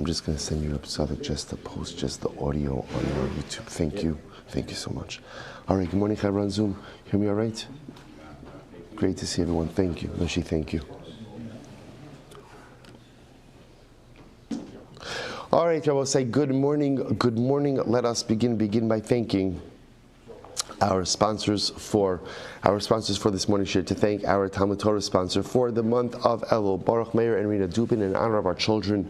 I'm just going to send you up Sadik just to post just the audio on your YouTube. Thank you. Thank you so much. All right, good morning, Chayra on Zoom. Hear me all right? Great to see everyone. Thank you. Noshi, thank you. All right, I will say good morning. Good morning. Let us begin by thanking our sponsors for this morning share, to thank our Talmud Torah sponsor for the month of Elul, Baruch Meir and Rina Dubin, in honor of our children,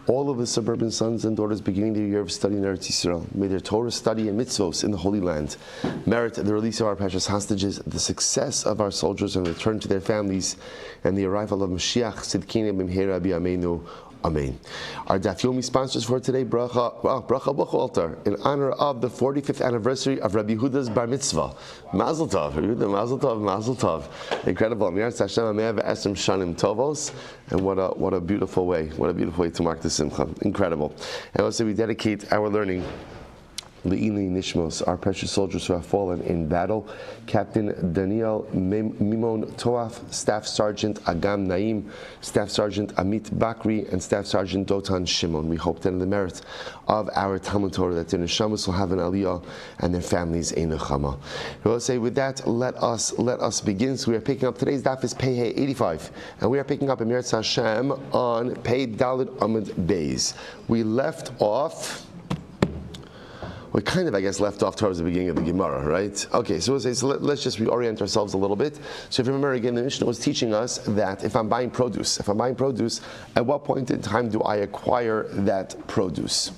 all of the suburban sons and daughters beginning their year of study in Eretz Yisrael. May their Torah study and mitzvos in the Holy Land merit the release of our precious hostages, the success of our soldiers and return to their families, and the arrival of Mashiach Tzidkenu B'mheira B'yameinu. Amen. Our Daf Yomi sponsors for today, Bracha B'Choltar, in honor of the 45th anniversary of Rabbi Yehuda's Bar Mitzvah. Mazel Tov, Rabbi Yehuda, Mazel Tov, Mazel Tov. Incredible. And what a beautiful way to mark the Simcha. Incredible. And also we dedicate our learning Le'ili Nishmos, our precious soldiers who have fallen in battle. Captain Daniel Mimon Toaf, Staff Sergeant Agam Naim, Staff Sergeant Amit Bakri, and Staff Sergeant Dotan Shimon. We hope that in the merit of our Talmud Torah that their neshamas will have an aliyah and their families a nechama. We will say with that, let us begin. So we are picking up today's daf is Pei 85, and we are picking up Emir Hashem on Pei Daled Amud Beis. We left off. We kind of, I guess, left off towards the beginning of the Gemara, right? Okay, so let's just reorient ourselves a little bit. So if you remember again, the Mishnah was teaching us that if I'm buying produce, at what point in time do I acquire that produce?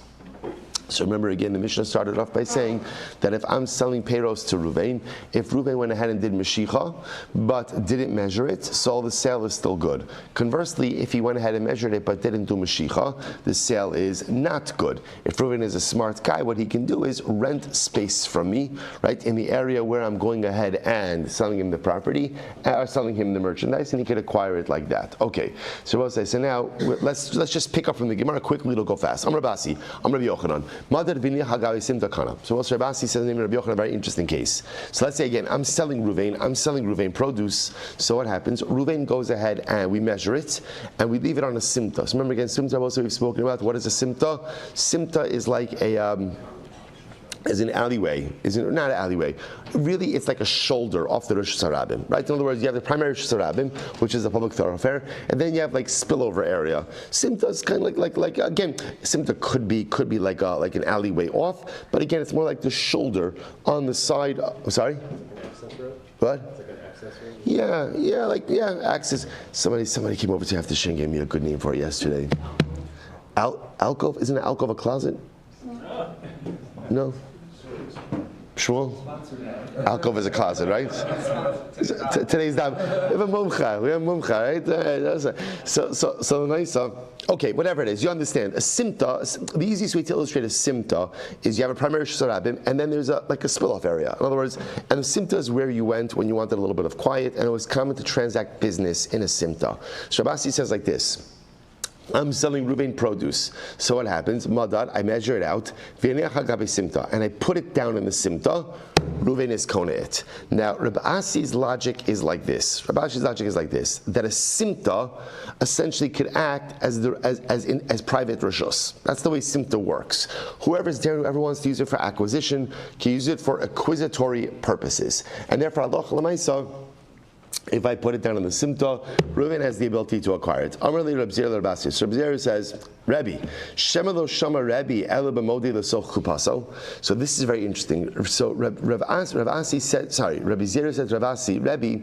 So remember again, the Mishnah started off by saying that if I'm selling peiros to Ruvain, if Ruvain went ahead and did Meshicha, but didn't measure it, so the sale is still good. Conversely, if he went ahead and measured it but didn't do Meshicha, the sale is not good. If Ruvain is a smart guy, what he can do is rent space from me, right, in the area where I'm going ahead and selling him the property, or selling him the merchandise, and he could acquire it like that. Okay, so we'll say, so now let's just pick up from the Gemara quickly, it'll go fast. I'm Rabasi, I'm Rabbi Yochanan. So also Rabasi says the name of Rabbi Yochanan, a very interesting case. So let's say again, I'm selling Ruvain produce. So what happens? Ruvain goes ahead and we measure it and we leave it on a simta. So remember again, simta also we've spoken about. What is a simta? Simta is like is an alleyway, not an alleyway. Really, it's like a shoulder off the Rosh Hashanah, right? In other words, you have the primary Rosh Hashanah, which is a public thoroughfare, and then you have like spillover area. Simta is kind of like again, Simta could be like an alleyway off, but again, it's more like the shoulder on the side. Sorry, what? It's like an access road. Access. Somebody came over to after Shin gave me a good name for it yesterday. Alcove? Isn't an alcove a closet? No. Shmuel? Alcove is a closet, right? Today's dam. We have mumcha, right? So nice. Okay, whatever it is, you understand. A simta, the easiest way to illustrate a simta is you have a primary shusarabim, and then there's like a spill-off area. In other words, and a simta is where you went when you wanted a little bit of quiet, and it was common to transact business in a simta. Shabasi says like this. I'm selling Ruvain produce. So what happens? Madad, I measure it out, and I put it down in the simta. Ruvain is kona it. Now, Rabbi Asi's logic is like this. That a simta essentially could act as private rishus. That's the way simta works. Whoever's there, whoever wants to use it for acquisition, can use it for acquisitory purposes. And therefore, Allah l'maisa, if I put it down in the simta, Reuven has the ability to acquire it. Amrli Reb Zera Rabasi. So Reb Zera says, Rebbe, Shemelo Shama Rebbe Ela B'Modi L'Soch Kupaso. So this is very interesting. So Reb Asi said, Reb Zera said, Reb Asi, Rebbe,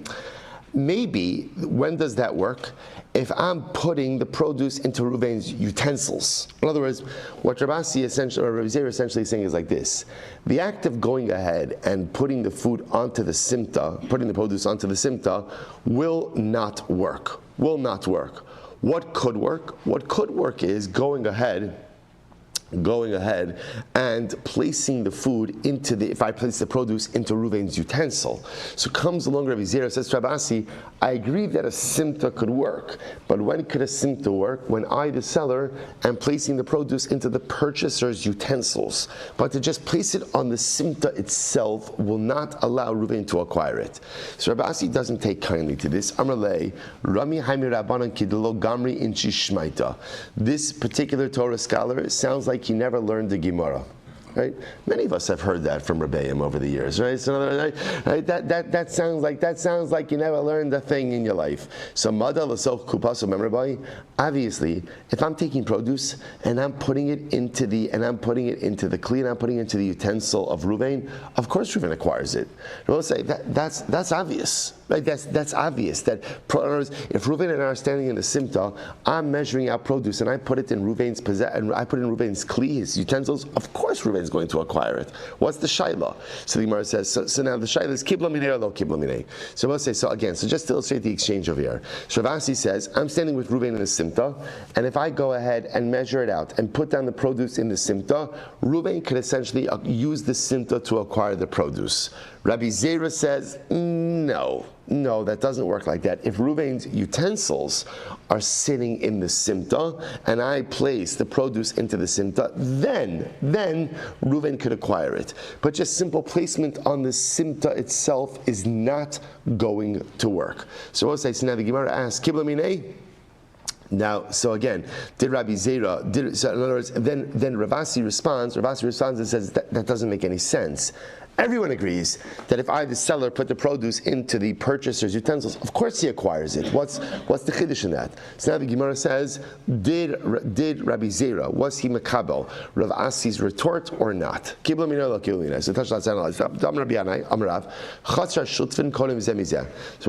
maybe, when does that work? If I'm putting the produce into Reuven's utensils. In other words, what Rabbi Zera essentially is saying is like this. The act of going ahead and putting the food onto the simta, putting the produce onto the simta, will not work. What could work? What could work is going ahead going ahead and placing the food into if I place the produce into Reuven's utensil. So comes along Rabbi Zera, says to Rabasi, I agree that a simta could work, but when could a simta work? When I, the seller, am placing the produce into the purchaser's utensils. But to just place it on the simta itself will not allow Reuven to acquire it. So Rabasi doesn't take kindly to this. Amrlei, Rami Haimi Rabbanan Kidelo Gamri Inchi Shmaita. This particular Torah scholar sounds like he never learned the Gemara. Right? Many of us have heard that from Rebbeim over the years, right? So, right? That sounds like you never learned a thing in your life. So Mada L'Soch Kupaso Memorabay, obviously, if I'm taking produce and I'm putting it into the kli and I'm putting it into the utensil of Reuven, of course Reuven acquires it. We'll say that's obvious. Right? That's obvious. That if Reuven and I are standing in the simta, I'm measuring out produce and I put it in Reuven's and I put it in Reuven's kli, his utensils. Of course, Reuven's going to acquire it. What's the shaila? So the Gemara says. So now the shaila is kibla minei or lo kibla minei. So we'll say so again. So just to illustrate the exchange over here, Shavasi says I'm standing with Reuven in the simta, and if I go ahead and measure it out and put down the produce in the simta, Reuven could essentially use the simta to acquire the produce. Rabbi Zera says, no, that doesn't work like that. If Reuven's utensils are sitting in the simta, and I place the produce into the simta, then Reuven could acquire it. But just simple placement on the simta itself is not going to work. So we'll say, so now the Gemara asks, Kibla minei? Now, so again, did Rabbi Zera, so in other words, then Ravasi responds and says that doesn't make any sense. Everyone agrees that if I, the seller, put the produce into the purchaser's utensils, of course he acquires it. What's the chiddush in that? So now the Gemara says, did Rabbi Zera, was he makabel Rav Asi's retort or not? So we'll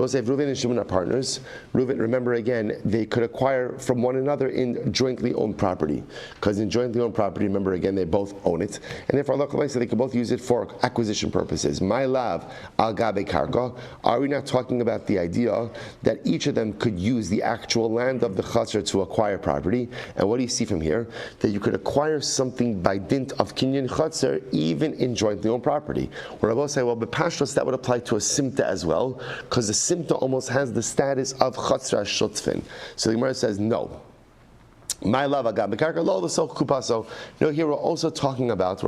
say if Reuven and Shimon are partners, Reuven, remember again, they could acquire from one another in jointly owned property. Because in jointly owned property, remember again, they both own it. And therefore, they could both use it for acquisition purposes. My love, al gabe karka. Are we not talking about the idea that each of them could use the actual land of the chatzar to acquire property? And what do you see from here? That you could acquire something by dint of kinyan chatzar even in jointly owned property. Where I will say, well, but pashtos, that would apply to a simta as well, because the simta almost has the status of chatzar shutzfin. So the Gemara says no. My love, agab bekarka lo l'soch kupaso. No, here we're also talking about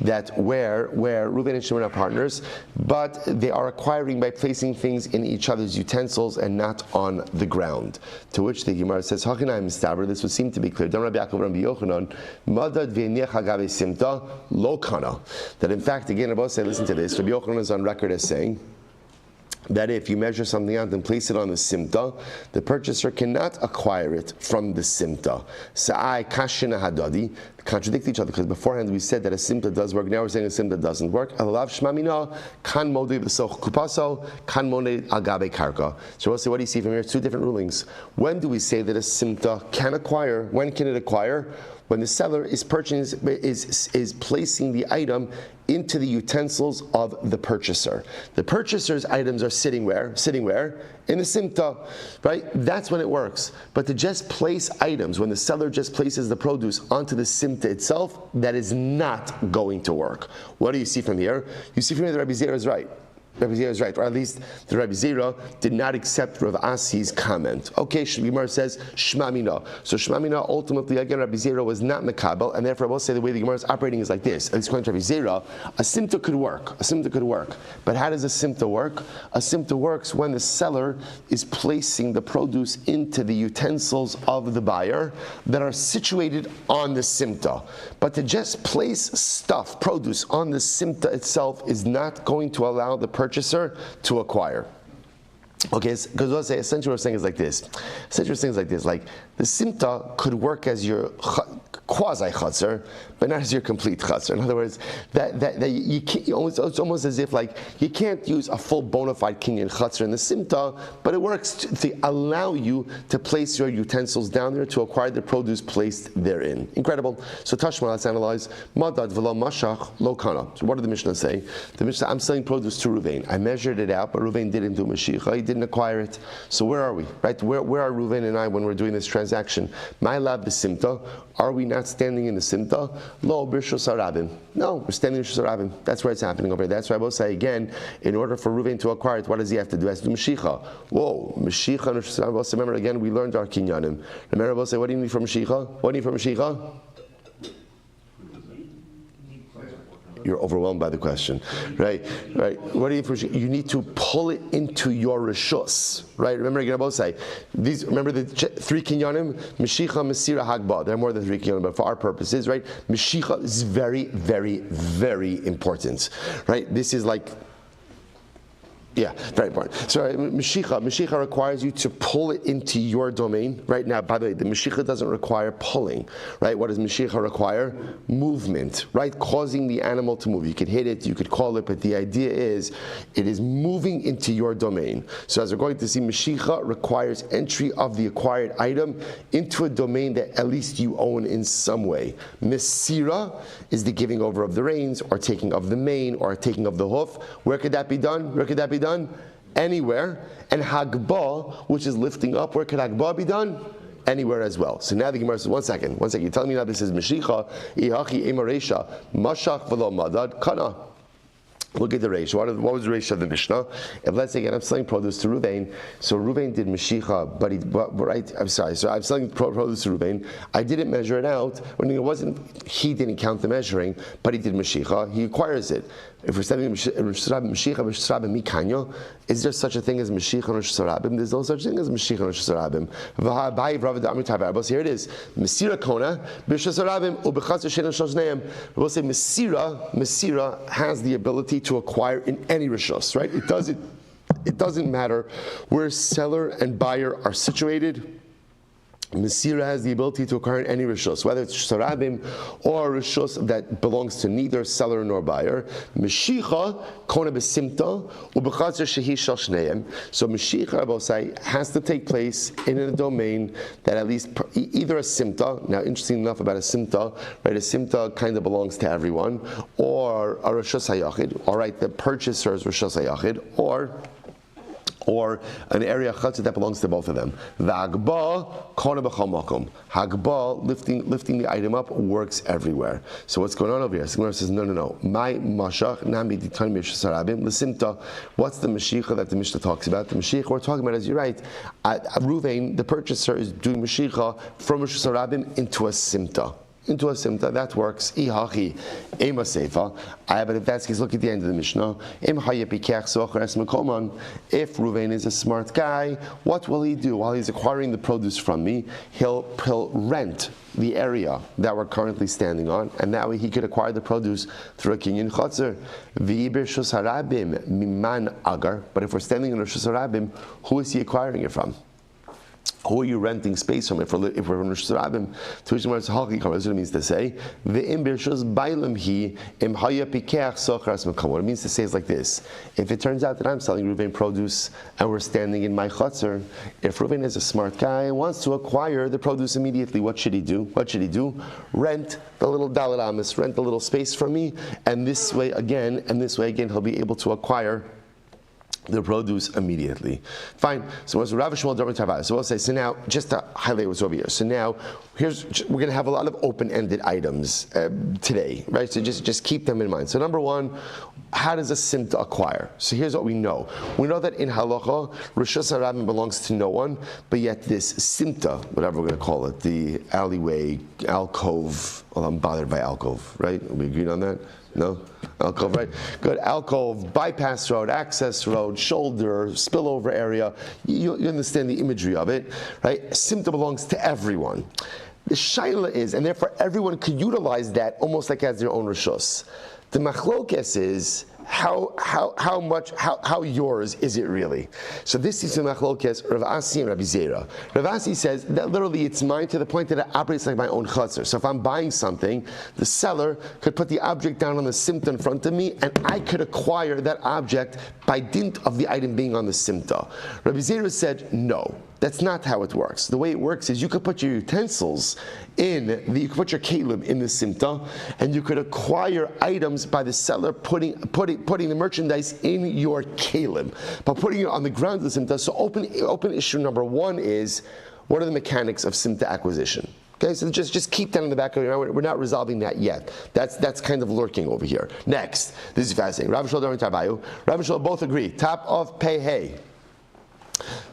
that where Reuven and Shimon are partners, but they are acquiring by placing things in each other's utensils and not on the ground. To which the Gemara says, "Hachinai mistaber." This would seem to be clear. Rabbi Yaakov, Rabbi Yochanan, madad v'nech agabe simta lo kana. That in fact, again, Rabbi say, listen to this. Rabbi Yochanan is on record as saying that if you measure something out and place it on the simta, the purchaser cannot acquire it from the simta. Sa'ai kashina hadadi, contradict each other, because beforehand we said that a simta does work. Now we're saying a simta doesn't work. Alav shmamina kan mode v'soch kupaso kan mode agabe karka. So we'll say, what do you see from here? Two different rulings. When do we say that a simta can acquire? When can it acquire? When the seller is placing the item into the utensils of the purchaser. The purchaser's items are sitting where? In the simta, right? That's when it works. But to just place items, when the seller just places the produce onto the simta itself, that is not going to work. What do you see from here? You see from here that Rabbi Zera is right. Rabbi Zera is right, or at least the Rabbi Zera did not accept Rav Asi's comment. Okay, Gemara says Shma Mina. So Shma Mina, ultimately, again, Rabbi Zera was not Mekabel, and therefore I will say the way the Gemara is operating is like this. At least according to Rabbi Zera, a simta could work. But how does a simta work? A simta works when the seller is placing the produce into the utensils of the buyer that are situated on the simta. But to just place produce on the simta itself is not going to allow the purchaser to acquire. Okay, because we'll say essentially what we're saying is like this. Like the simta could work as your quasi chatzar, but not as your complete chatzar. In other words, that you can't, it's almost as if like you can't use a full bona fide kinyan chatzar in the simta, but it works to allow you to place your utensils down there to acquire the produce placed therein. Incredible. So Tashma, let's analyze. Madad v'lo mashach lo kana. So what did the Mishnah say? The Mishnah, I'm selling produce to Reuven. I measured it out, but Reuven didn't do mashiach. He didn't acquire it. So where are we? Right? Where are Reuven and I when we're doing this transaction? My lab the simta. Are we not not standing in the simta, lo b'rishus harabim. No, we're standing in rishus harabim. That's where it's happening over there. That's why I will say again, in order for Reuven to acquire it, what does he have to do? He has to do Mashicha. Whoa, Mashicha and rishus harabim. Remember again, we learned our kinyanim. Remember, I will say, what do you need for Mashicha? What do you need for Mashicha? You're overwhelmed by the question, right? What do you need to pull it into your rishus, right? Remember again, I both say these. Remember the three kinyanim: Mashicha, Masira, Hagba. There are more than three kinyanim, but for our purposes, right? Mashicha is very, very, very important, right? This is like. Yeah, very important. So Mashicha requires you to pull it into your domain. Right now, by the way, the Mashicha doesn't require pulling. Right? What does Mashicha require? Movement. Right? Causing the animal to move. You could hit it, you could call it, but the idea is it is moving into your domain. So as we're going to see, Mashicha requires entry of the acquired item into a domain that at least you own in some way. Mesira is the giving over of the reins, or taking of the mane, or taking of the hoof. Where could that be done? Where could that be done? Anywhere. And Hagba, which is lifting up, where could Hagba be done? Anywhere as well. So now the Gemara says, one second. You're telling me now this is Mashicha, Ihachi Emaresha, Mashach V'lo Madad, Kana. Look at the Reish. What was the Reish of the Mishnah? If let's say again, I'm selling produce to Ruvain, so Ruvain did Mashicha, right? I'm sorry. So I'm selling produce to Ruvain. I didn't measure it out. When it wasn't, he didn't count the measuring, but he did Mashicha. He acquires it. If we're selling Mashicha, Mikanyo, is there such a thing as Mashicha and Rosh Hashanah? There's no such thing as Mashicha and Rosh Hashanah. Here it is. Mesira Kona, Rosh Hashanah, Ubechatz Shen Shosneim. We'll say Mesira has the ability to acquire in any rishos, right? It doesn't matter where seller and buyer are situated. Mesira has the ability to acquire in any rishos, whether it's sarabim or rishos that belongs to neither seller nor buyer. Meshicha kona besimta ubechatzer shehi shel shneim. So Meshicha, I will say, has to take place in a domain that at least either a simta. Now, interesting enough about a simta, right? A simta kind of belongs to everyone, or a rishos hayachid. All right, the purchaser is rishos hayachid, or an area chatzah that belongs to both of them. The Hagba, kona b'chol makom. Hagba, lifting the item up, works everywhere. So what's going on over here? Gemara says, no. My mashach nami ditan mishas harabim l'simta. What's the mashicha that the Mishnah talks about? The mashicha we're talking about, as you're right, Ruvain, the purchaser, is doing mashicha from mishas harabim into a simta. That works. Ihachi, ema seifa. But if that's the case, look at the end of the Mishnah. If Ruvain is a smart guy, what will he do while he's acquiring the produce from me? He'll rent the area that we're currently standing on, and that way he could acquire the produce through a kinyan chotzer. V'ibir shus harabim miman agar. But if we're standing in a shus harabim, who is he acquiring it from? Who are you renting space from? If we're in Rosh Hashanah, to which it's what it means to say, what it means to say is like this: if it turns out that I'm selling Ruvain produce and we're standing in my chutzner, if Ruvain is a smart guy and wants to acquire the produce immediately, what should he do? Rent the little dalet amis, rent the little space from me, and this way again, he'll be able to acquire the produce immediately. Fine. So what's Rabbi Shmuel Silber? So we'll say, so now, just to highlight what's over here. So now, we're going to have a lot of open-ended items today, right? So just keep them in mind. So number one, how does a simta acquire? So here's what we know. We know that in halacha, Rishus Harabim belongs to no one, but yet this simta, whatever we're going to call it, the alleyway, alcove, well, I'm bothered by alcove, right? We agreed on that? No? Alcove, right? Good. Alcove, bypass road, access road, shoulder, spillover area. You understand the imagery of it, right? Simta belongs to everyone. The shaila is, and therefore everyone could utilize that almost like as their own rishus. The machlokes is how yours is it really? So this is the machlokes Rav Asi and Rabbi Zera. Rav Asi says that literally it's mine to the point that it operates like my own chutzner. So if I'm buying something, the seller could put the object down on the simta in front of me, and I could acquire that object by dint of the item being on the simta. Rabbi Zera said no. That's not how it works. The way it works is you could put your utensils you could put your kelim in the simta, and you could acquire items by the seller putting the merchandise in your kelim, by putting it on the ground of the simta. So open issue number one is, what are the mechanics of simta acquisition? Okay, so just keep that in the back of your mind. We're not resolving that yet. That's kind of lurking over here. Next, this is fascinating. Rabbi Shmuel and Rabbi Shmuel both agree. Top of pei hey.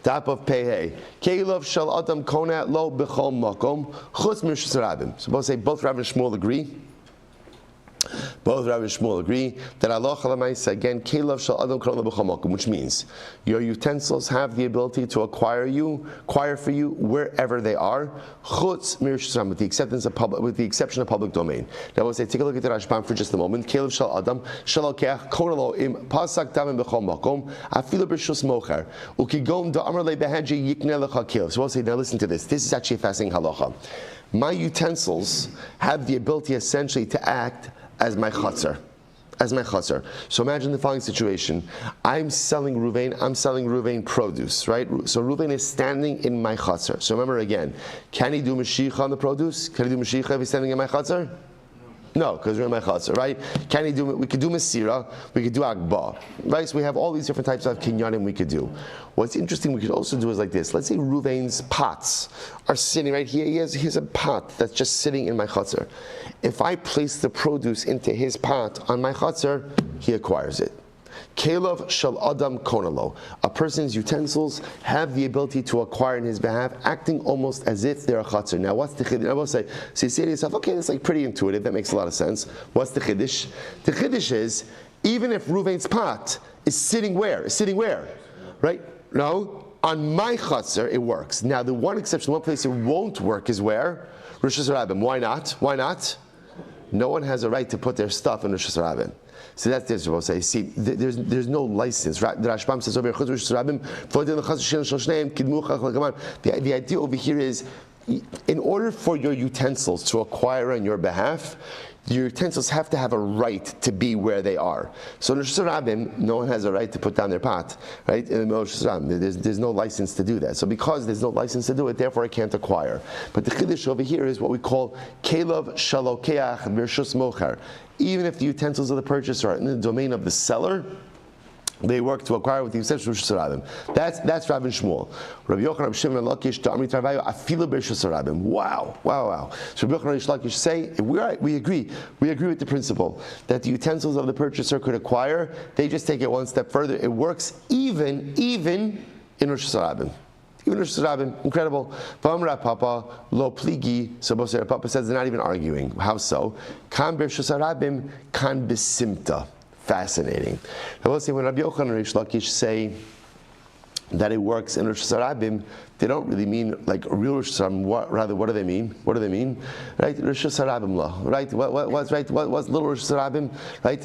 Top of pei hey. Keilav shel adam kona lo b'chol makom chutz mirshus rabim. So both Rabbi Shmuel agree. Both Rabbi Shmuel agree that Allah Chalamaisa again, Keilav shel Adam Kron B'chol Makom, which means your utensils have the ability to acquire for you wherever they are, Chutz Mirshus Rabim, with the exception of public domain. Now we'll say, take a look at the Rashbam for just a moment. Keilav shel Adam shel Alkeach Kona lo im pasak damim b'chol makom afilu b'shus mocher ukigom da'amar le behaji yikne lecha keilav. So we'll say, now listen to this. This is actually a fascinating halacha. My utensils have the ability essentially to act as my chutzner. So imagine the following situation. I'm selling Ruvain produce, right? So Ruvain is standing in my chutzner. So remember again, can he do Mashiach on the produce? Can he do Mashiach if he's standing in my chutzner? No, because we're in my chutzner, right? We could do Masira, we could do Agba, right? So we have all these different types of kinyanim we could do. What's interesting we could also do is like this. Let's say Ruvain's pots are sitting right here. He has a pot that's just sitting in my chutzner. If I place the produce into his pot on my chutzner, he acquires it. Keilav shel adam konalo. A person's utensils have the ability to acquire in his behalf, acting almost as if they're a chutzner. Now, what's the chiddush? I will say, so you say to yourself, okay, that's like pretty intuitive. That makes a lot of sense. What's the chiddush? The chiddush is, even if Ruvain's pot is sitting where? Right? No, on my chutzner it works. Now, the one exception, one place it won't work is where? Rishus Rabbim. Why not? No one has a right to put their stuff in Rishus Rabbim. So that's this. We'll say. See, there's no license. The Rashbam says over here, the idea over here is, in order for your utensils to acquire on your behalf, your utensils have to have a right to be where they are. So in Rosh Hashanah, no one has a right to put down their pot, right? In Rosh Hashanah, there's no license to do that. So because there's no license to do it, therefore I can't acquire. But the chiddush over here is what we call Keilav Shalokeach Mirshus Mocher. Even if the utensils of the purchaser are in the domain of the seller, they work to acquire with the exception of Rishus Rabim. That's Rabbi Shmuel. Rabbi Yochanan, Rabbi Shimon, Lakish, Ta'amri Tarvayu, Afilu B'Rishus Rabim. Wow. So Rabbi Yochanan, Rabbi Lakish say, we agree with the principle that the utensils of the purchaser could acquire. They just take it one step further. It works even in Rishus Rabim. Even Rishus Rabim, incredible. V'amra Papa lo pligi. So Papa says they're not even arguing. How so? Kan B'Rishus Rabim, kan b'simta. Fascinating. I will say when Rabbi Yochanan and Rish Lakish say that it works in Rosh Hashanah, they don't really mean like real Rosh Hashanah. Rather, what do they mean? Right? Rosh Hashanah law. Right? What's little Rosh Hashanah? Right?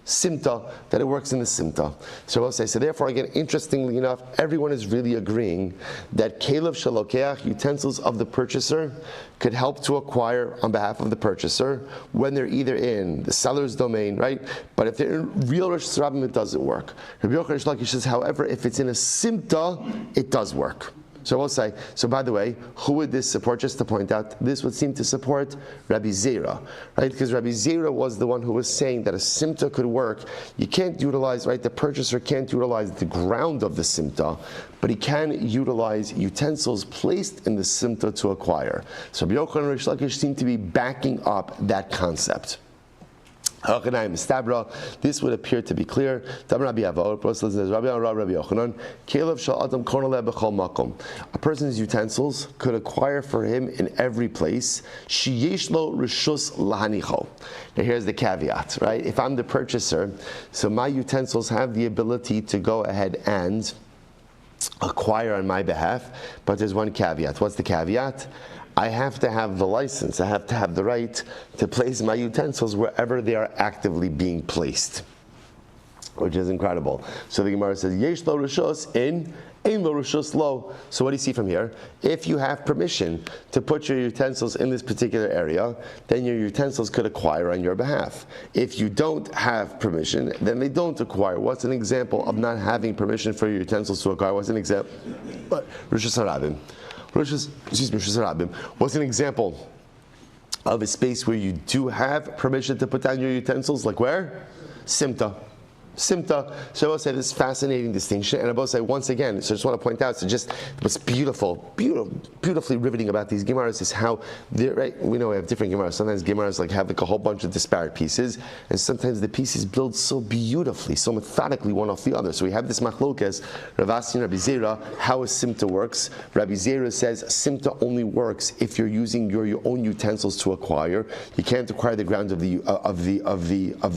Simta, that it works in the Simta. So I'll say, so therefore again, interestingly enough, everyone is really agreeing that Keilav Shalokeach, utensils of the purchaser, could help to acquire on behalf of the purchaser when they're either in the seller's domain, right? But if they're in real Rosh Hashanah, it doesn't work. Rabbi Yochanan says, however, if it's in a Simta, it does work. So we'll say, so by the way, who would this support? Just to point out, this would seem to support Rabbi Zera, right? Because Rabbi Zera was the one who was saying that a simta could work. You can't utilize, right? The purchaser can't utilize the ground of the simta, but he can utilize utensils placed in the simta to acquire. So Rabbi Yochanan and Rish Lakish seem to be backing up that concept. This would appear to be clear. A person's utensils could acquire for him in every place. Now here's the caveat, right? If I'm the purchaser, so my utensils have the ability to go ahead and acquire on my behalf, but there's one caveat. What's the caveat? I have to have the license, I have to have the right to place my utensils wherever they are actively being placed, which is incredible. So the Gemara says, Yesh lo rishus in, ein lo rishus lo. So what do you see from here? If you have permission to put your utensils in this particular area, then your utensils could acquire on your behalf. If you don't have permission, then they don't acquire. What's an example of not having permission for your utensils to acquire? What's an example? Rishus harabim. What's an example of a space where you do have permission to put down your utensils? Like where? Simta. Simta. So I will say this fascinating distinction, and I will say once again. So I just want to point out. So just what's beautifully riveting about these Gemaras is how right. We know we have different Gemaras. Sometimes Gemaras have a whole bunch of disparate pieces, and sometimes the pieces build so beautifully, so methodically one off the other. So we have this machlokes, Rav Asi and Rabbi Zera, how a Simta works. Rabbi Zera says Simta only works if you're using your own utensils to acquire. You can't acquire the ground of the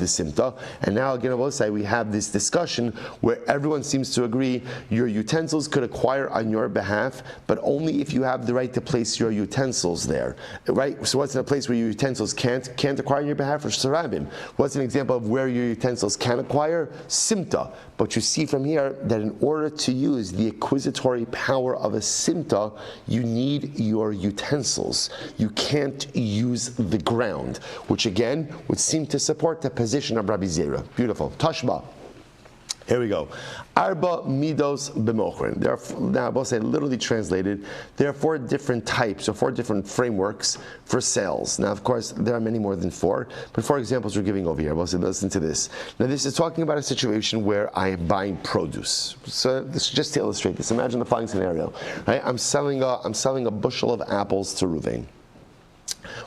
Simta. And now again, I will say we have this discussion where everyone seems to agree your utensils could acquire on your behalf, but only if you have the right to place your utensils there, right? So what's in a place where your utensils can't acquire on your behalf? For Sarabim, what's an example of where your utensils can acquire? Simta. But you see from here that in order to use the acquisitory power of a Simta, you need your utensils. You can't use the ground, which again would seem to support the position of Rabbi Zera. Beautiful. Tashba. Here we go. Arba midos b'mochrin. Now, I will say literally translated, there are 4 different types or 4 different frameworks for sales. Now, of course, there are many more than 4, but 4 examples we're giving over here. I will say, listen to this. Now, this is talking about a situation where I am buying produce. So, this is just to illustrate this. Imagine the following scenario. Right? I'm selling a bushel of apples to Ruvain.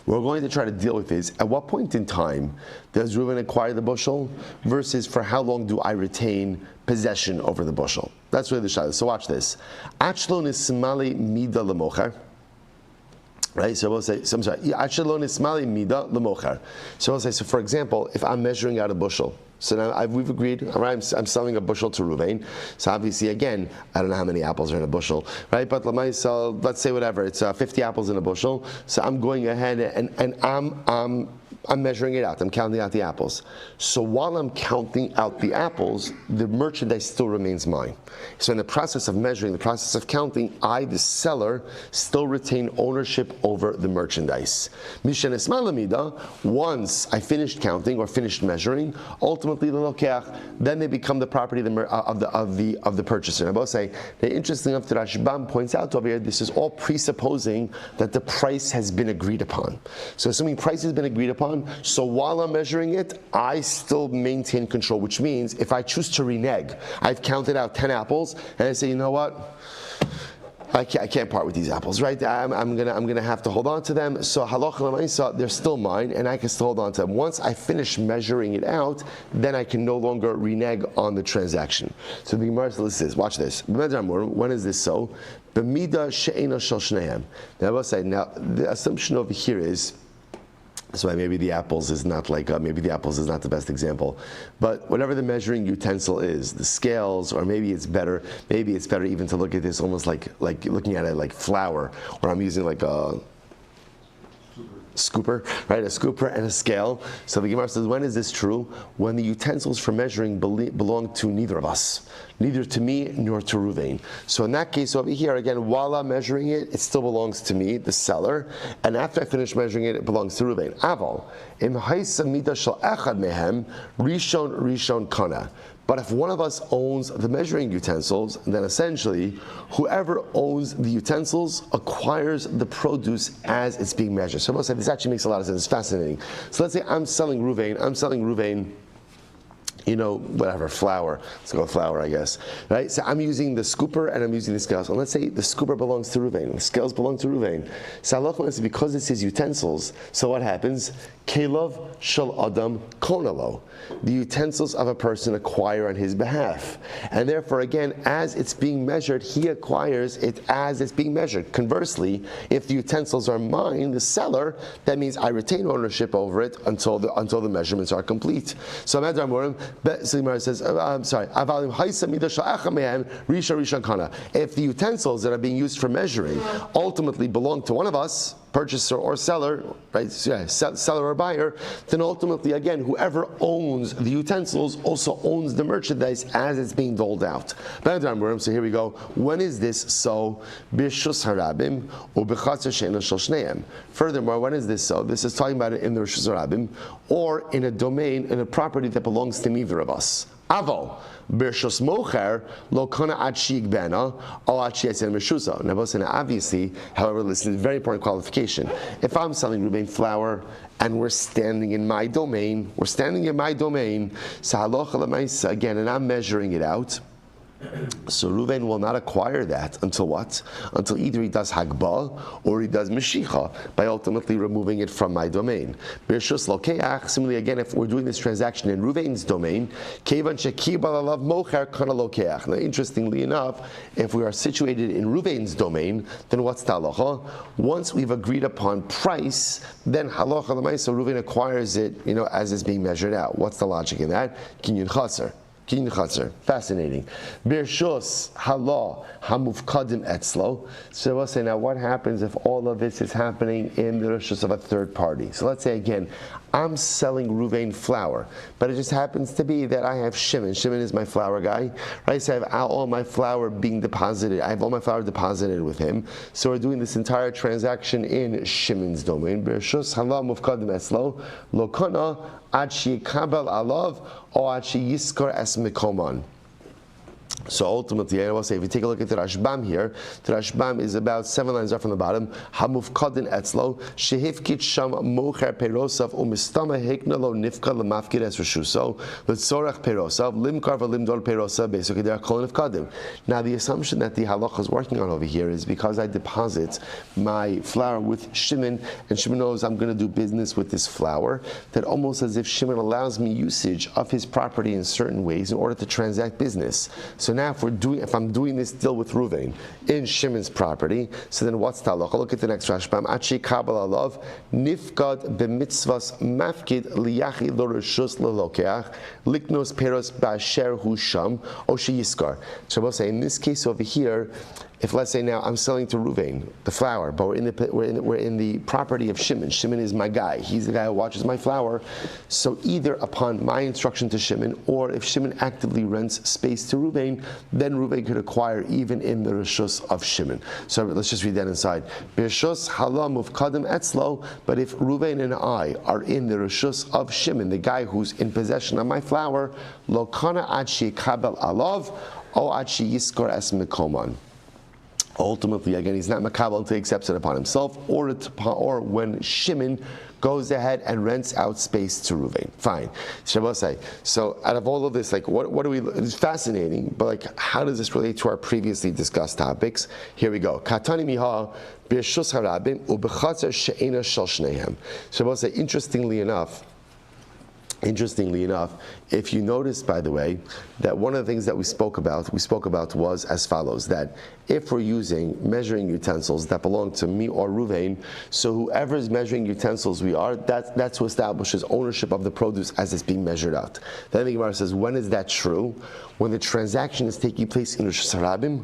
We're going to try to deal with this. At what point in time does Reuven acquire the bushel versus for how long do I retain possession over the bushel? That's really the shayla. So watch this. Achlon ismali mida lemocher. Right, so we'll say, I'm sorry, Achlon ismali mida lemocher. So we'll say, so for example, if I'm measuring out a bushel, so now we've agreed, all right, I'm selling a bushel to Ruvain. So obviously, again, I don't know how many apples are in a bushel, right? But let's say whatever, it's 50 apples in a bushel. So I'm going ahead and I'm measuring it out. I'm counting out the apples. So while I'm counting out the apples, the merchandise still remains mine. So in the process of measuring, the process of counting, I, the seller, still retain ownership over the merchandise. Once I finished counting or finished measuring, ultimately then they become the property of the purchaser. And I will say that interesting enough that Rashbam points out over here, this is all presupposing that the price has been agreed upon. So assuming price has been agreed upon, so while I'm measuring it, I still maintain control, which means if I choose to renege, I've counted out 10 apples, and I say, you know what? I can't part with these apples, right? I'm gonna have to hold on to them. So halacha l'maisa, they're still mine, and I can still hold on to them. Once I finish measuring it out, then I can no longer renege on the transaction. So the Gemara says, watch this. When is this so? B'mida she'ena shel shnehem. Now I will say, now the assumption over here is, that's why maybe the apples is not the best example, but whatever the measuring utensil is, the scales, or maybe it's better even to look at this almost like looking at it like flour, or I'm using like a scooper, right? A scooper and a scale. So the Gemara says, when is this true? When the utensils for measuring belong to neither of us, neither to me nor to Ruvain. So in that case over here, again, while I'm measuring it, it still belongs to me, the seller, and after I finish measuring it, it belongs to Ruvain. Aval, im haisa mida shel echad mehem, rishon kana. But if one of us owns the measuring utensils, then essentially, whoever owns the utensils acquires the produce as it's being measured. So I say this actually makes a lot of sense. It's fascinating. So let's say I'm selling Ruvain, whatever, flour. Let's go with flour, I guess. Right? So I'm using the scooper and I'm using the scales. And let's say the scooper belongs to Ruvain, the scales belong to Ruvain. So Allah says, because it's his utensils, so what happens? Kelov shel adam konalo. The utensils of a person acquire on his behalf. And therefore, again, as it's being measured, he acquires it as it's being measured. Conversely, if the utensils are mine, the seller, that means I retain ownership over it until the measurements are complete. So Gemara says, I'm sorry, if the utensils that are being used for measuring ultimately belong to one of us, purchaser or seller, right? Yeah, seller or buyer, then ultimately, again, whoever owns the utensils also owns the merchandise as it's being doled out. So here we go. When is this so? Furthermore, when is this so? This is talking about it in the Rishus Harabim, or in a domain, in a property that belongs to neither of us. Avo. Bershus mocher lo kana ad shigbena or ad shiyasen meshusa. Now, obviously, however, listen, very important qualification. If I'm selling Reuven flour and we're standing in my domain, so halacha l'maisa again, and I'm measuring it out. So Reuven will not acquire that until what? Until either he does Hagbah or he does Meshicha by ultimately removing it from my domain. Bershus lokeach. Similarly, again, if we're doing this transaction in Reuven's domain, kevan shekibal alav mocher kana lokeach. Now, interestingly enough, if we are situated in Reuven's domain, then what's the halacha? Once we've agreed upon price, then halacha l'maisa Reuven acquires it, as it's being measured out. What's the logic in that? Kinyan chaser. Fascinating. Birshus hala hamufkadim etzlo. So we'll say, now what happens if all of this is happening in the rishus of a third party? So let's say again, I'm selling Reuven flour, but it just happens to be that I have Shimon. Shimon is my flour guy, right? So I have all my flour being deposited. I have all my flour deposited with him. So we're doing this entire transaction in Shimon's domain. Birshus hala mufkadim etzlo lo kana ad sheyikabel alav or ad sheyiskor es mikoman. So ultimately, I will say, if you take a look at the Rashbam here, the Rashbam is about 7 lines up from the bottom. Hamufkadin etzlo shehifkit sham mocher perosav umistama heknalo nifka lemafkid es reshuso letzorach perosav limkar v'limdor perosav basically they are kol nifkadim. Now the assumption that the halacha is working on over here is because I deposit my flour with Shimon, and Shimon knows I'm going to do business with this flour, that almost as if Shimon allows me usage of his property in certain ways in order to transact business. So now if I'm doing this deal with Reuven in Shimon's property, so then what's the halacha? Look at the next Rashbam. Achi kabel alav nifkad b'mitzvas mafkid liyachi lo reshus lelokeach liknos peros ba'asher hu sham o sheyiskar. So we'll say in this case over here, if let's say now I'm selling to Reuven the flour, but we're in the property of Shimon. Shimon is my guy. He's the guy who watches my flour. So either upon my instruction to Shimon, or if Shimon actively rents space to Reuven, then Reuven could acquire even in the reshus of Shimon. So let's just read that inside. Reshus hala mufkadim etzlo. But if Reuven and I are in the reshus of Shimon, the guy who's in possession of my flour, lo kana ad sheyikabel alav o ad sheyiskor es mikoman. Ultimately, again, he's not makabel until he accepts it upon himself, or when Shimon goes ahead and rents out space to Reuven. Fine. So out of all of this, what do we? It's fascinating, but how does this relate to our previously discussed topics? Here we go. Katani miha b'shus harabim u'b'chatzer she'ena shel shnehem. Interestingly enough, if you notice, by the way, that one of the things that we spoke about was as follows, that if we're using measuring utensils that belong to me or Reuven, so whoever's measuring utensils we are, that's who establishes ownership of the produce as it's being measured out. Then the Gemara says, when is that true? When the transaction is taking place in Rosh Hashanah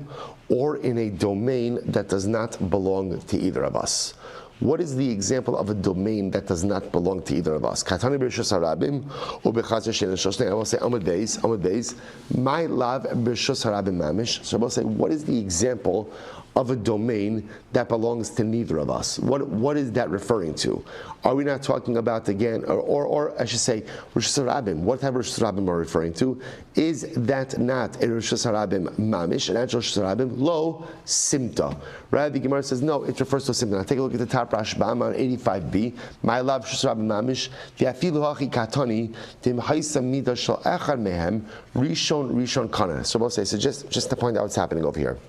or in a domain that does not belong to either of us. What is the example of a domain that does not belong to either of us? Katani b'reshus harabim u'b'chazer she'en shoshneim. I will say Amud Beis. My love b'reshus harabim mamish. So I will say, what is the example of a domain that belongs to neither of us? What is that referring to? Are we not talking about again, or I should say, Reshus Harabim? What type of Reshus Harabim are we referring to? Is that not a Reshus Harabim mamish, an actual Reshus Harabim? Lo simta. Right? The Gemara says no. It refers to a simta. Now take a look at the top Rashbam on 85b. My love Reshus Harabim mamish. V'afilu hachi katani tim haisa mida shel echad mehem rishon kana. So we'll say, so just to point out what's happening over here.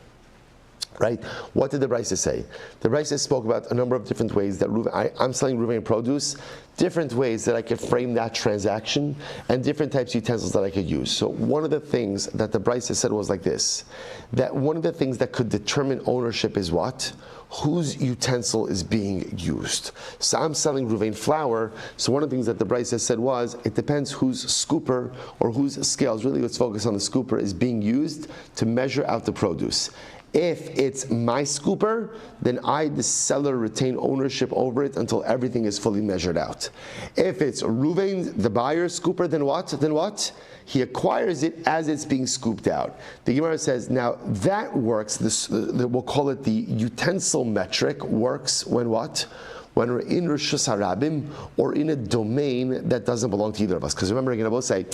Right? What did the Brisa say? The Brisa spoke about a number of different ways that I'm selling Reuven produce, different ways that I could frame that transaction, and different types of utensils that I could use. So one of the things that the Brisa said was like this, that one of the things that could determine ownership is what? Whose utensil is being used. So I'm selling Reuven flour, so one of the things that the Brisa said was, it depends whose scooper or whose scales, really let's focus on the scooper, is being used to measure out the produce. If it's my scooper, then I, the seller, retain ownership over it until everything is fully measured out. If it's Reuven, the buyer's scooper, then what? He acquires it as it's being scooped out. The Gemara says, now that works, we'll call it the utensil metric, works when what? When we're in Reshus Harabim or in a domain that doesn't belong to either of us. Because remember, again, I will say,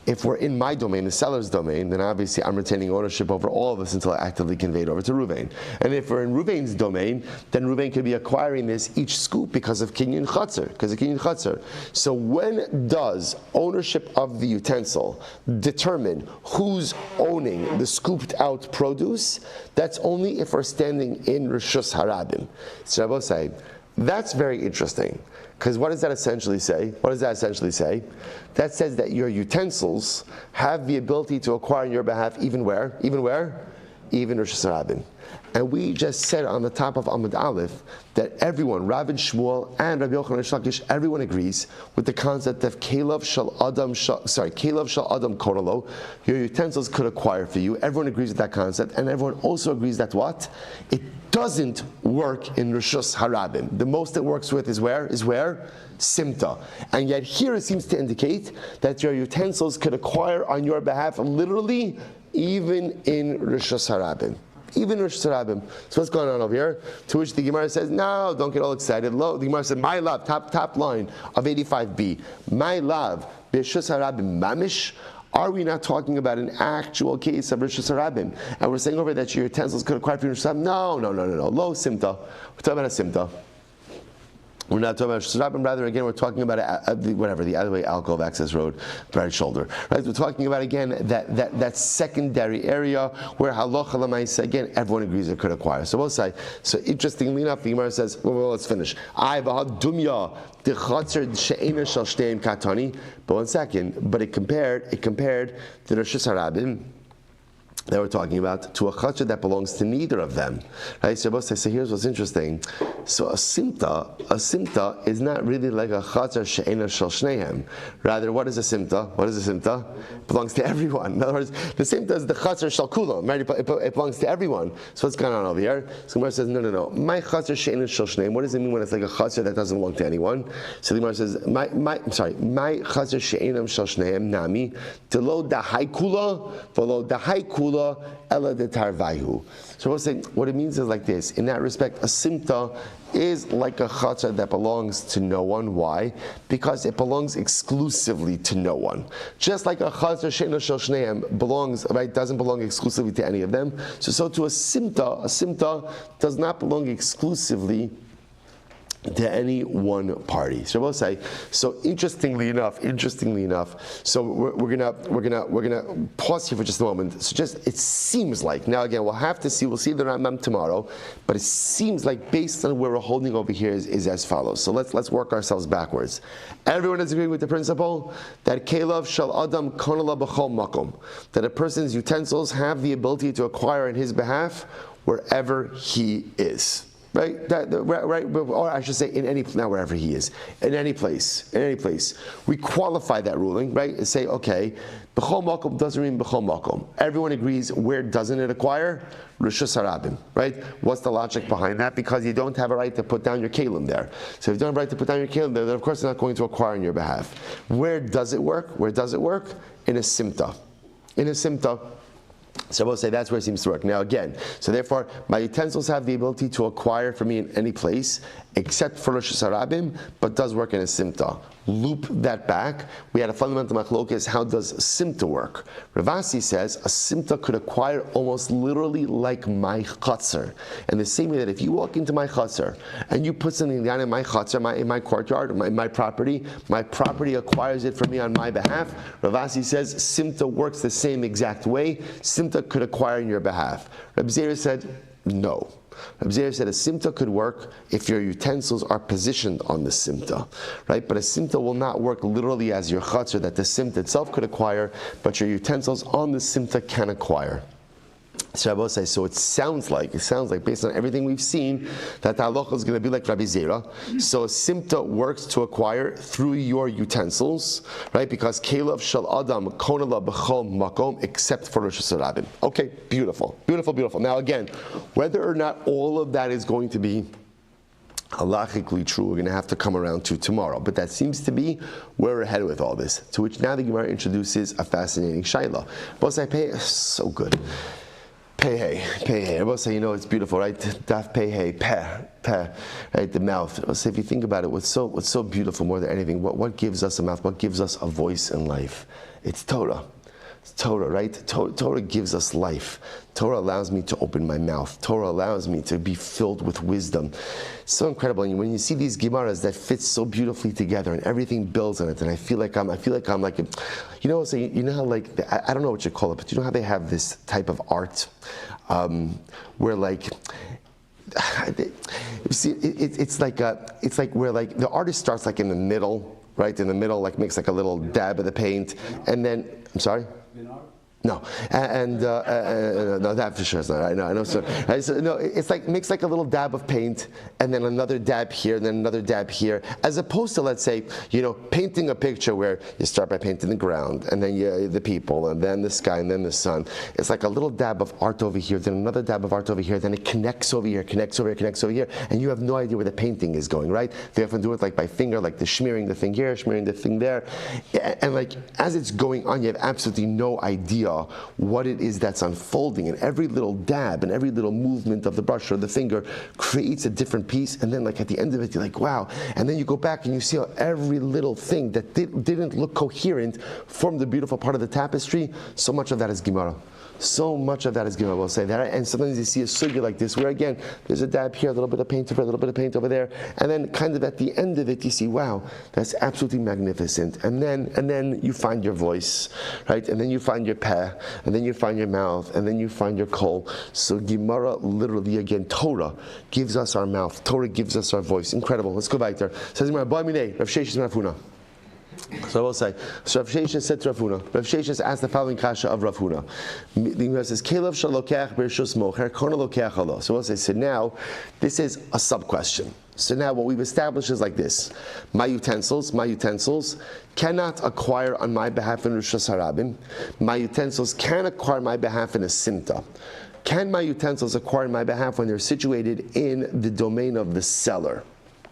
if we're in my domain, the seller's domain, then obviously I'm retaining ownership over all of this until I actively convey it over to Ruvain. And if we're in Ruvain's domain, then Ruvain could be acquiring this each scoop because of Kinyan Chatzar. So when does ownership of the utensil determine who's owning the scooped out produce? That's only if we're standing in Rishus Harabim. So Rabbi say, that's very interesting. Because what does that essentially say? That says that your utensils have the ability to acquire on your behalf even where? Even Rosh Hashanah. And we just said on the top of Amud Aleph that everyone, Rabbi Shmuel and Rabbi Yochanan Shlakish, everyone agrees with the concept of Kelev Shal Adam Koralo. Your utensils could acquire for you. Everyone agrees with that concept, and everyone also agrees that what? It doesn't work in Rishus Harabim. The most it works with is where? Simta. And yet here it seems to indicate that your utensils could acquire on your behalf literally even in Rishus Harabim. Even Rosh Hashanah. So what's going on over here? To which the Gemara says, no, don't get all excited. The Gemara said, my love, top line of 85b. My love, B'Rosh Hashanah mamish. Are we not talking about an actual case of Rosh Hashanah? And we're saying over that your utensils could acquire for Rosh Hashanah? No. Lo simta. We're talking about a simta. We're not talking about Shirabim, rather, again, we're talking about the alleyway alcove access road, right shoulder. Right? We're talking about, again, that secondary area where halacha l'maisa, again, everyone agrees it could acquire. So we'll say, so interestingly enough, the Gemara says, well, let's finish. But 1 second, but it compared the Rosh Hashanah that we're talking about to a chatzar that belongs to neither of them. Right? So here's what's interesting. So a simta is not really like a chatzar she'ena shel shnehem. Rather, what is a simta? It belongs to everyone. In other words, the simta is the chatzar shel kulam. Right? It belongs to everyone. So what's going on over here? So Gemara says, no. My chatzar she'ena shel shnehem. What does it mean when it's like a chatzar that doesn't belong to anyone? So the Gemara says, my chatzar she'ena shel shnehem nami telo dahai kula v'lo dahai kula ela de tarvayu. So we're saying what it means is like this. In that respect, a simta is like a chatzar that belongs to no one. Why? Because it belongs exclusively to no one. Just like a chatzar she'ena shel shneim belongs, right, doesn't belong exclusively to any of them. So to a simta does not belong exclusively to any one party. So we'll say. So interestingly enough. So we're gonna pause here for just a moment. So it seems like, now again we'll have to see. We'll see the Rambam tomorrow, but it seems like based on where we're holding over here is as follows. So let's work ourselves backwards. Everyone is agreeing with the principle that Kelev Shal Adam Konala B'chol Makom, that a person's utensils have the ability to acquire on his behalf wherever he is. Right, or I should say, not wherever he is, in any place. We qualify that ruling, right? And say, okay, b'chol makom doesn't mean b'chol makom. Everyone agrees. Where doesn't it acquire? Rishus Harabim, right? What's the logic behind that? Because you don't have a right to put down your kelim there. So if you don't have a right to put down your kelim there, then of course it's not going to acquire on your behalf. Where does it work? In a simta. So we'll say that's where it seems to work. Now again, so therefore, my utensils have the ability to acquire for me in any place, except for Rosh Hashanah, but does work in a simta. Loop that back. We had a fundamental machlokes. How does simta work? Ravasi says a simta could acquire almost literally like my chatzar. And the same way that if you walk into my chatzar and you put something down in my chatzar, in my courtyard, my property acquires it for me on my behalf. Ravasi says simta works the same exact way. Simta could acquire on your behalf. Rabbi Zera said no. Rabbi Zera said a simta could work if your utensils are positioned on the simta, right? But a simta will not work literally as your chatzar that the simta itself could acquire, but your utensils on the simta can acquire. So Rabbi says, so it sounds like based on everything we've seen that the halacha is going to be like Rabbi Zera. So a simta works to acquire through your utensils, right? Because Kelev Shal Adam Konala B'chol Makom, except for Rosh Hashanah. Okay, beautiful. Now again, whether or not all of that is going to be halachically true, we're going to have to come around to tomorrow. But that seems to be where we're headed with all this. To which now the Gemara introduces a fascinating shaila. So good. Pei hey. Everybody say, it's beautiful, right? Daf pei hey, peh, right? The mouth. So if you think about it, what's so beautiful more than anything? What gives us a mouth? What gives us a voice in life? It's Torah. It's Torah, right? Torah gives us life. Torah allows me to open my mouth. Torah allows me to be filled with wisdom. So incredible. And when you see these Gemaras that fit so beautifully together and everything builds on it, and I feel like I'm like, so you know how I don't know what you call it, but you know how they have this type of art where like. You see, it's like where like the artist starts like in the middle, right? In the middle, like makes like a little dab of the paint, and then I'm sorry. No, no, that for sure is not. I know. So no, it's like makes like a little dab of paint, and then another dab here, and then another dab here, as opposed to, let's say, painting a picture where you start by painting the ground, and then the people, and then the sky, and then the sun. It's like a little dab of art over here, then another dab of art over here, then it connects over here, connects over here, and you have no idea where the painting is going, right? They often do it like by finger, like the smearing the thing here, smearing the thing there, and like as it's going on, you have absolutely no idea what it is that's unfolding, and every little dab and every little movement of the brush or the finger creates a different piece, and then like at the end of it you're like, wow, and then you go back and you see how every little thing that didn't look coherent formed the beautiful part of the tapestry. So much of that is Gemara. So much of that is Gemara, we'll say that. And sometimes you see a sugya like this, where again, there's a dab here, a little bit of paint over, a little bit of paint over there, and then kind of at the end of it, you see, wow, that's absolutely magnificent. And then you find your voice, right? And then you find your peh, and then you find your mouth, and then you find your kol. So Gemara, literally, again, Torah gives us our mouth. Torah gives us our voice. Incredible. Let's go back there. Says Gemara, Rav Sheshes Rav Huna. So I will say, so Rav Sheshes said to Rav Huna, Rav Sheshes asked the following kasha of Rav Huna. The Gemara says, Kelev shalokech b'rishus mocher, kona lokech alo. So I will say, so now, this is a sub-question. So now what we've established is like this. My utensils cannot acquire on my behalf in Rishus Harabim. My utensils can acquire on my behalf in a simta. Can my utensils acquire on my behalf when they're situated in the domain of the seller?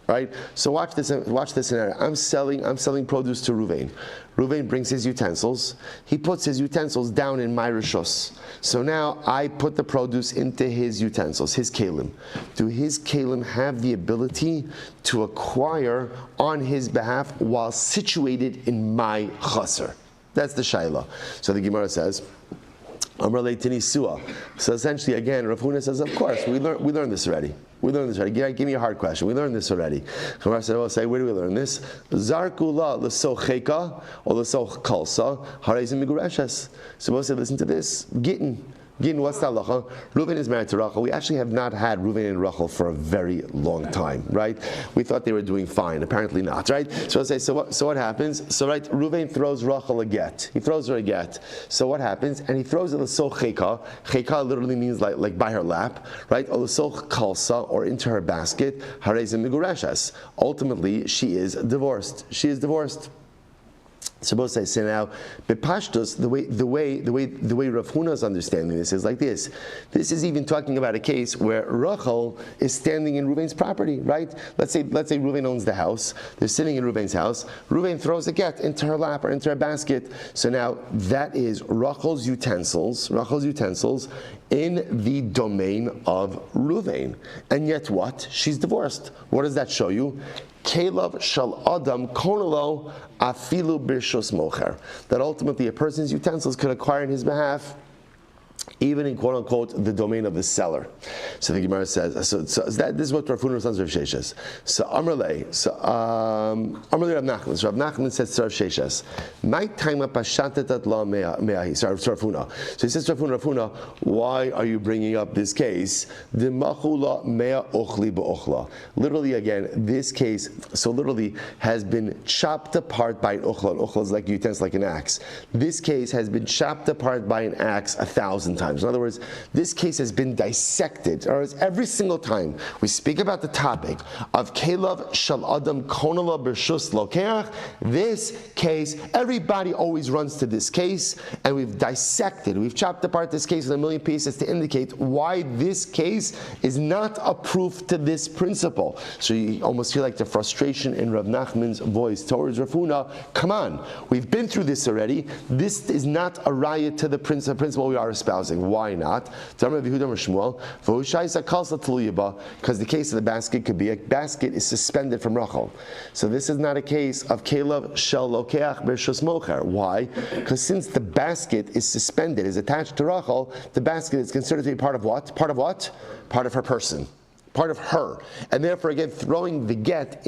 Right? So watch this scenario. I'm selling produce to Ruvain. Ruvain brings his utensils. He puts his utensils down in my rishos. So now I put the produce into his utensils, his kelim. Do his kelim have the ability to acquire on his behalf while situated in my chaser? That's the shaila. So the Gemara says, so essentially, again, Rav Huna says, of course, we learned this already. Give me a hard question. We learned this already. Gemara said, well, say, where do we learn this? Zarkula l'soch cheka or l'soch kalsa harezim migureshes. So we'll say, listen to this. Gittin, what's the halacha? Reuven is married to Rachel. We actually have not had Reuven and Rachel for a very long time, right? We thought they were doing fine. Apparently not, right? So I'll say, so what happens? So right, Reuven throws Rachel a get. He throws her a get. So what happens? And he throws it l'soch cheka. Cheka literally means like by her lap, right? Or l'soch kalsa, or into her basket. Harezim migureshes. Ultimately, she is divorced. So both say, so now, bepashtos, the way Rav Huna is understanding this is like this. This is even talking about a case where Rachel is standing in Reuven's property, right? Let's say Reuven owns the house. They're sitting in Reuven's house. Reuven throws a get into her lap or into her basket. So now that is Rachel's utensils in the domain of Reuven. And yet what? She's divorced. What does that show you? Kelev shal adam konelo afilu b'rishus mocher. That ultimately a person's utensils could acquire in his behalf, even in quote unquote the domain of the seller. So the Gemara says, so this is what Rav Huna responds to Rav Sheshes. So Amrlei Rav Nachman. So Rav Nachman says to Rav Sheshes, my time pashantat la me'ahi. So Rav Huna. So he says to Rav Huna, why are you bringing up this case? The machula mea ochli be'ochla. Literally again, this case literally has been chopped apart by an ochla. An ochla is like a utensil, like an axe. This case has been chopped apart by an axe 1,000 times. In other words, this case has been dissected. Or every single time we speak about the topic of Kelev Shal Adam Konala B'Rishus Lokeach, this case, everybody always runs to this case, and we've dissected, we've chopped apart this case in a million pieces to indicate why this case is not a proof to this principle. So you almost hear like the frustration in Rav Nachman's voice towards Rav Huna. Come on, we've been through this already. This is not a riot to the principle we are espousing. interesting. Why not? Because the case of the basket could be a basket is suspended from Rachel. So this is not a case of Kelev shel lokeach b'rishus mocher. Why? Because since the basket is suspended, is attached to Rachel, the basket is considered to be part of what? Part of what? Part of her person. Part of her. And therefore, again, throwing the get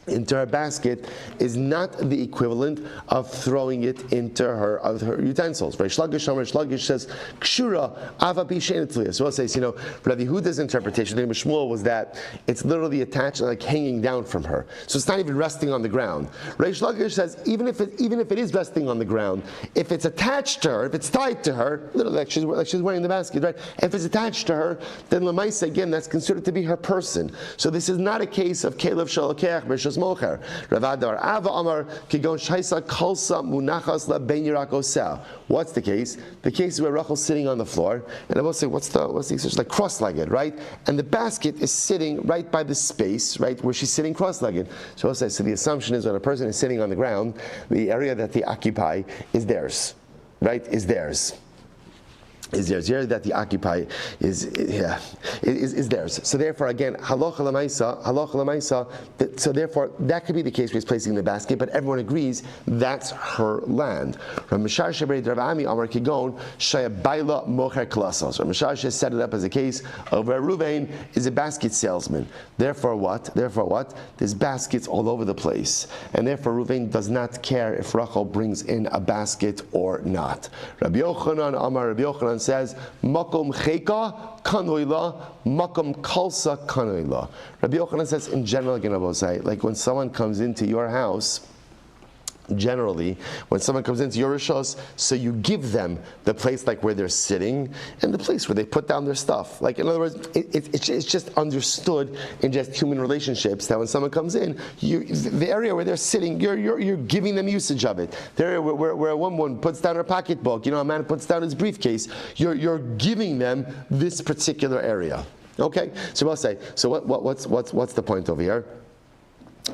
into her basket is not the equivalent of throwing it into her utensils. Right? Shlagish says, Kshura ava b'shenetliya. So we'll say, Rabbi Yehuda's interpretation, Rabbi Shmuel, was that it's literally attached, like hanging down from her. So it's not even resting on the ground. Rabbi Shlagish says, even if it is resting on the ground, if it's attached to her, if it's tied to her, literally like she's wearing the basket, right? If it's attached to her, then Lamaisa, again, that's considered to be her person. So this is not a case of Kelev Shalokeach B'Rishus Mocher. Ravadar Ava Amar Kigon Shaisa Kalsa Munachas La Ben Yirakosel. What's the case? The case is where Rachel's sitting on the floor, and I will say, what's the exercise? Like cross-legged, right? And the basket is sitting right by the space, right, where she's sitting cross-legged. So I'll say, so the assumption is when a person is sitting on the ground, the area that they occupy is theirs, right? Is theirs. Is theirs. The area that they occupy is theirs. So therefore, again, halacha l'maisa. So therefore, that could be the case where he's placing the basket, but everyone agrees that's her land. Rav Mishar Amar Kigon Shayabaila Mocher Klasos. Rav Mishar has set it up as a case of where Ruvain is a basket salesman. Therefore, what? There's baskets all over the place, and therefore Ruvain does not care if Rachel brings in a basket or not. Rabbi Yochanan says, Makom cheka kanoila, makom kalsa kanoila. Rabbi Yochanan says, in general, again, I will say, like when someone comes into your house, generally, when someone comes into your rishos, so you give them the place like where they're sitting and the place where they put down their stuff. Like in other words, it's just understood in just human relationships that when someone comes in, the area where they're sitting, you're giving them usage of it. The area where a woman puts down her pocketbook, a man puts down his briefcase, you're giving them this particular area. Okay, so I'll say, so what's the point over here?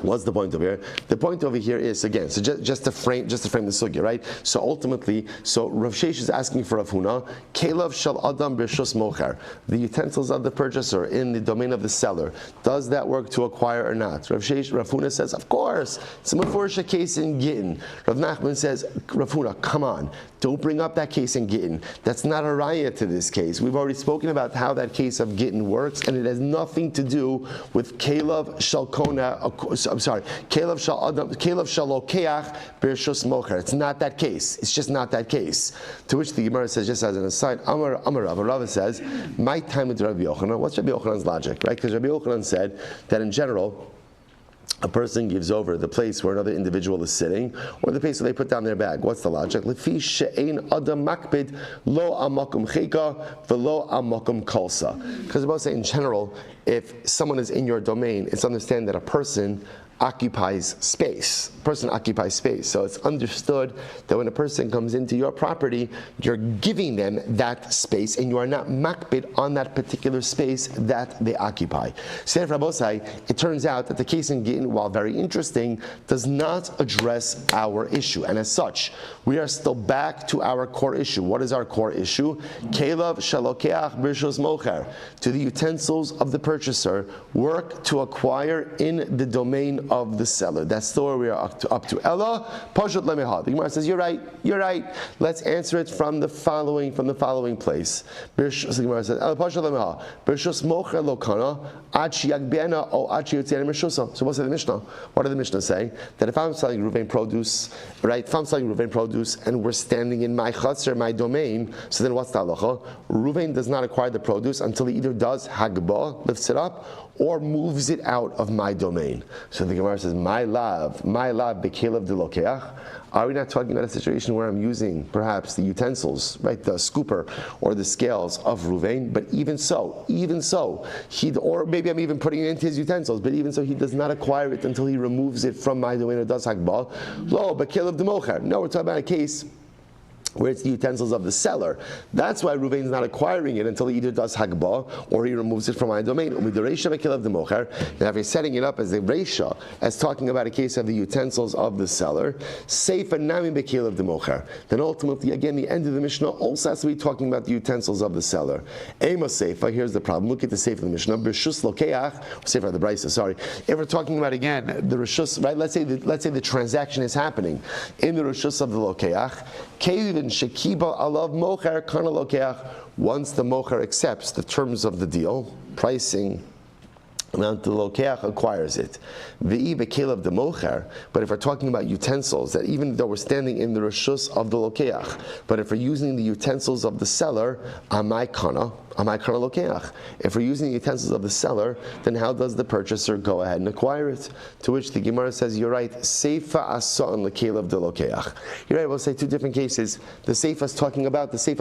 What's the point over here? The point over here is, again, so just to frame the sugya, right? So ultimately, Rav Sheish is asking for Rav Huna, Kelev shel Adam b'Rishus Mocher, the utensils of the purchaser in the domain of the seller. Does that work to acquire or not? Rav Huna says, of course. It's a Meforsha case in Gittin. Rav Nachman says, Rav Huna, come on. Don't bring up that case in Gittin. That's not a raya to this case. We've already spoken about how that case of Gittin works, and it has nothing to do with Kelev shel Kona. Kelev shel Lokeach b'Rishus Mocher. It's not that case. It's just not that case. To which the Gemara says, just as an aside, Amar Rava says, my time with Rabbi Yochanan. What's Rabbi Yochanan's logic, right? Because Rabbi Yochanan said that in general, a person gives over the place where another individual is sitting, or the place where they put down their bag. What's the logic? Lefi she'ein adam makpid lo amakum cheka v'lo amakum kalsa. Because about saying in general, if someone is in your domain, it's understand that a person occupies space. So it's understood that when a person comes into your property, you're giving them that space and you are not makbid on that particular space that they occupy. So it turns out that the case in Gittin, while very interesting, does not address our issue. And as such, we are still back to our core issue. What is our core issue? Kelev shalokeach b'Rishus Mocher. To the utensils of the purchaser, work to acquire in the domain of the seller. That's the where we are up to. Ella Pashut Lemeha. The Gemara says, You're right. Let's answer it from the following place. So the Gemara says, Ella Pashut Lemeha. B'Rishus Mocher Lokana Ad Shiyagbena O Ad Shiyotzian Mishusa. So what's the Mishnah? What did the Mishnah say? That if I'm selling Ruvain produce, right? If I'm selling Ruvain produce and we're standing in my chutzner, my domain, so then what's the halacha? Ruvain does not acquire the produce until he either does Hagbah, lifts it up, or moves it out of my domain. So the Gemara says, my love, bekelev de lokeach. Are we not talking about a situation where I'm using perhaps the utensils, right, the scooper or the scales of Ruvain? But even so, or maybe I'm even putting it into his utensils, but even so, he does not acquire it until he removes it from my domain or does Hagbah. Lo, bekelev de mocher. No, we're talking about a case where it's the utensils of the seller. That's why Ruvain's not acquiring it until he either does Hagbah or he removes it from my domain. Now, if he's setting it up as a Reisha, as talking about a case of the utensils of the seller, Seifa Nami Bekil of the Mocher, then ultimately, again, the end of the Mishnah also has to be talking about the utensils of the seller. Amos Seifa, here's the problem. Look at the Seifa of the Mishnah. Bershus Lokeach, Seifa of the Brisa, sorry. If we're talking about, again, the Rishus, right? Let's say the transaction is happening in the Rishus of the Lokeach. Shekiba alav mocher kana lokeach. Once the mocher accepts the terms of the deal, pricing, and the lokeach acquires it. V'i bekel of the mocher. But if we're talking about utensils, that even though we're standing in the reshus of the lokeach, but if we're using the utensils of the seller, amai kana lokeach. If we're using the utensils of the seller, then how does the purchaser go ahead and acquire it? To which the Gemara says, you're right, seifa asan lekel of the lokeach. You're right, we'll say two different cases. The seifa is talking about, seifa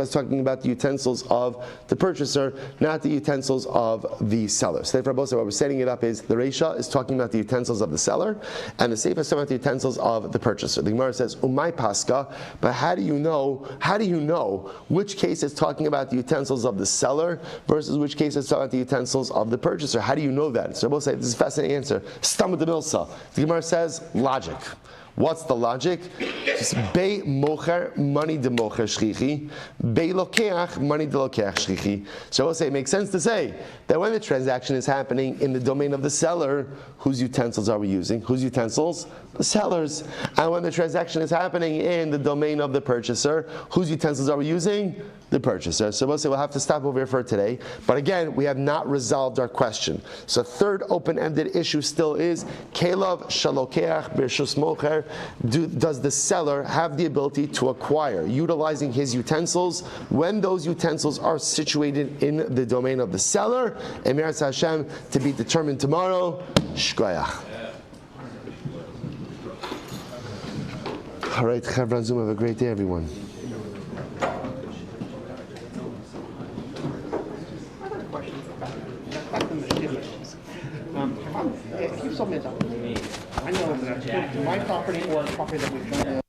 is talking about the utensils of the purchaser, not the utensils of the seller. So therefore, what we're setting it up is, the Reisha is talking about the utensils of the seller, and the seifa is talking about the utensils of the purchaser. The Gemara says, umay paska, but how do you know which case is talking about the utensils of the seller versus which case is talking about the utensils of the purchaser? How do you know that? So we'll say, this is a fascinating answer. Stam with the milsa. The Gemara says, logic. What's the logic? Bei mocher, money de mocher shchichi. Bei lokeach, money de lokeach shchichi. So we'll say it makes sense to say that when the transaction is happening in the domain of the seller, whose utensils are we using? Whose utensils? The seller's. And when the transaction is happening in the domain of the purchaser, whose utensils are we using? The purchaser. So we'll say we'll have to stop over here for today. But again, we have not resolved our question. So third open-ended issue still is, Kelav shalokeach b'rshus mocher. Does the seller have the ability to acquire, utilizing his utensils, when those utensils are situated in the domain of the seller? Emir Hashem, to be determined tomorrow. Shkoyach. All right, Chavran Zoom, have a great day, everyone. If you submit that to me, I know that my property or a property that we've done.